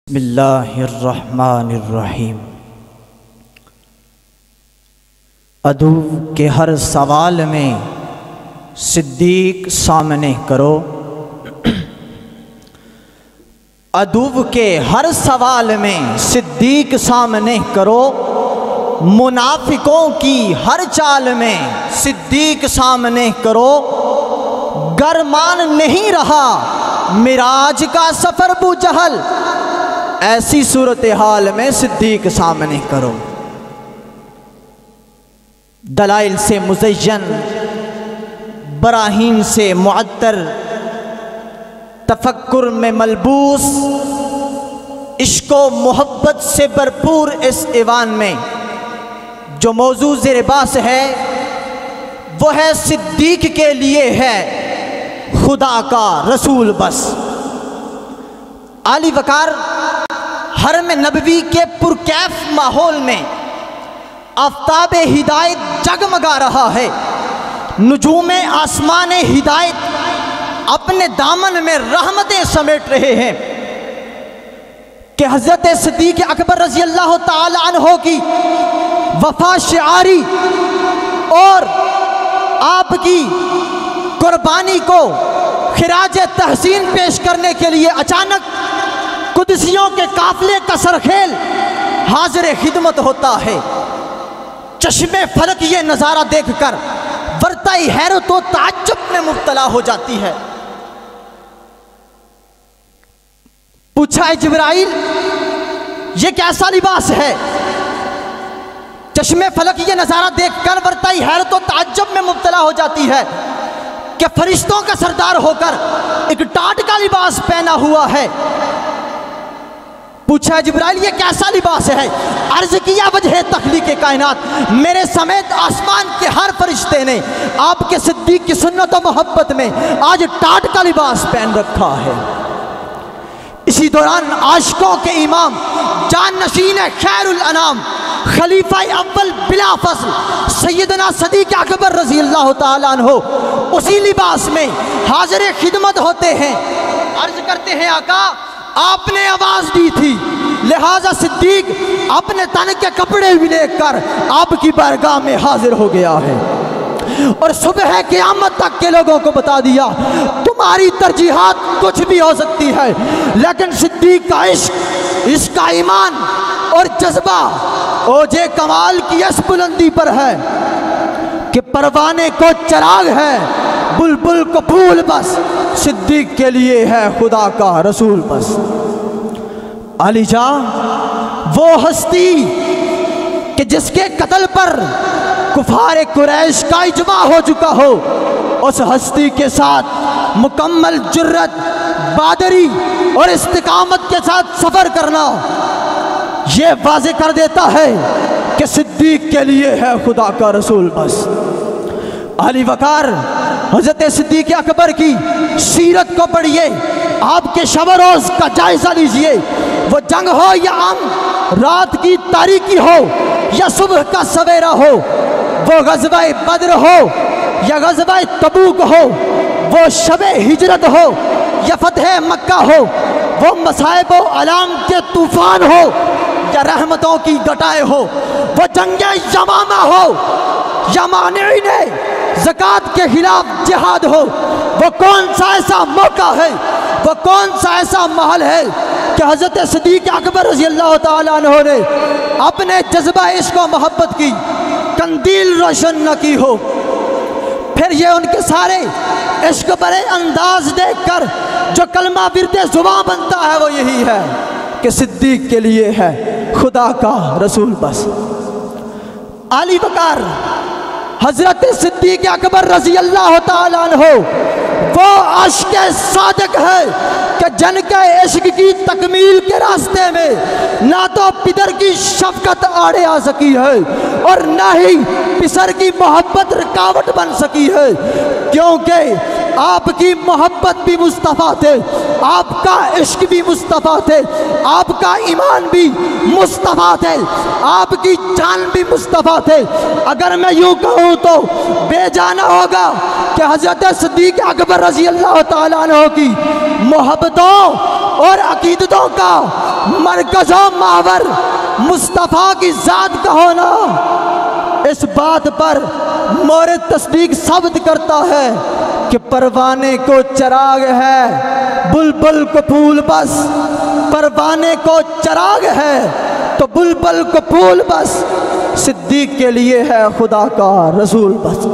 बिस्मिल्लाहिर्रहमानिर्रहीम। अदू के हर सवाल में सिद्दीक सामने करो। अदू के हर सवाल में सिद्दीक सामने करो। मुनाफिकों की हर चाल में सिद्दीक सामने करो। गरमान नहीं रहा मिराज का सफर बू जहल, ऐसी सूरत हाल में सिद्दीक सामने करो। दलाइल से मुज़य्यन, बराहीन से मुअत्तर, तफक्कुर में मलबूस, इश्को मोहब्बत से भरपूर इस ईवान में जो मौजू ज़ेर-ए-बास है वो है सिद्दीक के लिए है खुदा का रसूल बस। आली वकार हरम नबवी के पुरकैफ माहौल में आफ़ताब हिदायत जगमगा रहा है। नुजूम आसमान हिदायत अपने दामन में रहमतें समेट रहे हैं कि हज़रत सिद्दीक़ अकबर रज़ी अल्लाह ताला अन्हो की वफ़ा शिआरी और आपकी कुर्बानी को खिराज तहसीन पेश करने के लिए अचानक कुदसियों के काफिले का सरखेल हाजिर खिदमत होता है। चश्मे फलक ये नज़ारा देखकर वर्ताई हैरत व ताज्जुब में मुब्तला हो जाती है। पूछा है जिब्राइल, ये कैसा लिबास है? चश्मे फलक ये नज़ारा देखकर वर्ताई हैरत व ताज्जुब में मुब्तला हो जाती है कि फरिश्तों का सरदार होकर एक टाट का लिबास पहना हुआ है। पूछा जिब्राइल, ये कैसा लिबास है? अर्ज किया वजह तख्लीक कायनात, मेरे समेत आसमान के हर फरिश्ते ने आपके सिद्दीक की सुन्नत और मोहब्बत में आज टाट का लिबास पहन रखा है। इसी दौरान आशिकों के इमाम जान नशीन खैरुल अनाम खलीफा अव्वल बिला फसल सैयदना सिद्दीक़ अकबर रज़ी अल्लाह ताला अन्हो उसी लिबास में हाजिर खिदमत होते हैं। अर्ज करते हैं, आका आपने आवाज दी थी, लिहाजा सिद्दीक अपने तन के कपड़े भी लेकर आपकी बारगाह में हाजिर हो गया है और सुबह क़यामत तक के लोगों को बता दिया तुम्हारी तरजीहात कुछ भी हो सकती है, लेकिन सिद्दीक का इश्क, इसका ईमान और जज्बा ओजे कमाल की इस बुलंदी पर है कि परवाने को चिराग है, बुलबुल को फूल बस, सिद्दीक के लिए है खुदा का रसूल बस। अली जा वो हस्ती कि जिसके कत्ल पर कुफारे कुरैश का इजमा हो चुका हो, उस हस्ती के साथ मुकम्मल जुर्रत, बहादुरी और इस्तिकामत के साथ सफर करना ये वाज़े कर देता है कि सिद्दीक के लिए है खुदा का रसूल बस। आली वकार हज़रत सिद्दीक़ अकबर की सीरत को पढ़िए, आपके शब रोज़ का जायज़ा लीजिए। वो जंग हो या आम रात की तारीकी हो या सुबह का सवेरा हो, वो ग़ज़वा बद्र हो या ग़ज़वा तबूक हो, वो शबे हिजरत हो या फ़तह मक्का हो, वो मसाइब व अलाम के तूफ़ान हो या रहमतों की घटाएं हो, वो जंगे यमामा हो या मानिईन ज़कात के खिलाफ जिहाद हो, वो कौन सा ऐसा मौका है, वो कौन सा ऐसा महल है कि हज़रत सिद्दीक़ अकबर रज़ी अल्लाह ताला अन्हो ने अपने जज्बा इश्क़ व मोहब्बत की कंदील रोशन न की हो। फिर ये उनके सारे इश्क़ भरे अंदाज देखकर जो कलमा विर्दे ज़ुबान बनता है वो यही है कि सिद्दीक के लिए है खुदा का रसूल बस। आली वकार हज़रत सिद्दीक़ अकबर रज़ी अल्लाह ताला अन्हो वो आशिक़ सादिक़ है कि जिनके इश्क़ की तकमील के रास्ते में ना तो पितर की शफ़क़त आड़े आ सकी है और ना ही पिसर की मोहब्बत रुकावट बन सकी है, क्योंकि आपकी मोहब्बत भी मुस्तफ़ा थे, आपका इश्क भी मुस्तफ़ा थे, आपका ईमान भी मुस्तफ़ा थे, आपकी जान भी मुस्तफ़ा थे। अगर मैं यूँ कहूँ तो बेजाना होगा कि हज़रत सिद्दीक़ अकबर रज़ी अल्लाह ताला अन्हु की मोहब्बतों और अक़ीदतों का मरकज़ व महवर मुस्तफ़ा की ज़ात का होना इस बात पर मोरे तस्दीक साबित करता है कि परवाने को चिराग है, बुलबुल को फूल बस। परवाने को चिराग है तो बुलबुल को फूल बस, सिद्दीक के लिए है खुदा का रसूल बस।